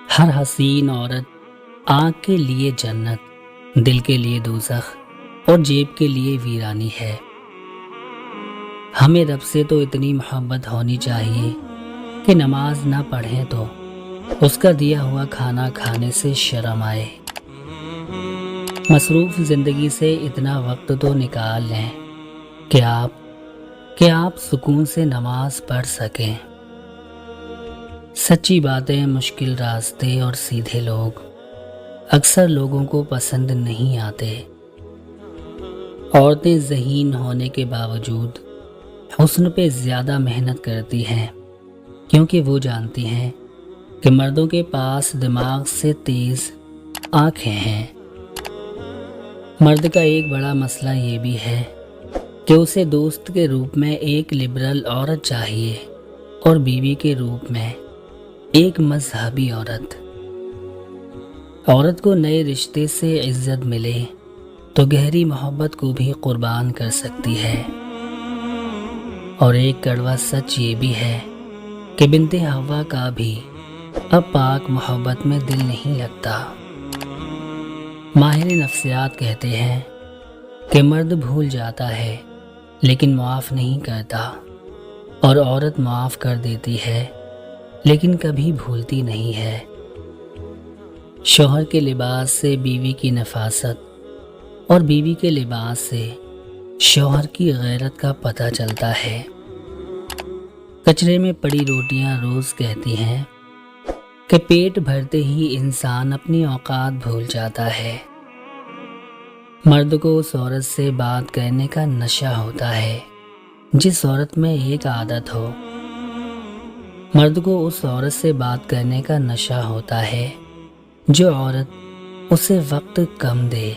हर हसीन औरत आँख के लिए जन्नत, दिल के लिए दोज़ख और जेब के लिए वीरानी है। हमें रब से तो इतनी मोहब्बत होनी चाहिए कि नमाज ना पढ़ें तो उसका दिया हुआ खाना खाने से शर्म आए। मसरूफ़ ज़िंदगी से इतना वक्त तो निकाल लें कि आप सुकून से नमाज पढ़ सकें। सच्ची बातें, मुश्किल रास्ते और सीधे लोग अक्सर लोगों को पसंद नहीं आते। औरतें ज़हीन होने के बावजूद हुस्न पे ज़्यादा मेहनत करती हैं, क्योंकि वो जानती हैं कि मर्दों के पास दिमाग से तेज़ आँखें हैं। मर्द का एक बड़ा मसला ये भी है कि उसे दोस्त के रूप में एक लिबरल औरत चाहिए और बीवी के रूप में एक मजहबी औरत। औरत को नए रिश्ते से इज्जत मिले तो गहरी मोहब्बत को भी कुर्बान कर सकती है। और एक कड़वा सच ये भी है कि बिन्ते हवा का भी अब पाक मोहब्बत में दिल नहीं लगता। माहिर नफ्सियात कहते हैं कि मर्द भूल जाता है लेकिन माफ़ नहीं करता, और औरत माफ़ कर देती है लेकिन कभी भूलती नहीं है। शौहर के लिबास से बीवी की नफासत और बीवी के लिबास से शौहर की गैरत का पता चलता है। कचरे में पड़ी रोटियां रोज़ कहती हैं कि पेट भरते ही इंसान अपनी औकात भूल जाता है। मर्द को उस औरत से बात करने का नशा होता है जिस औरत में एक आदत हो। मर्द को उस औरत से बात करने का नशा होता है जो औरत उसे वक्त कम दे।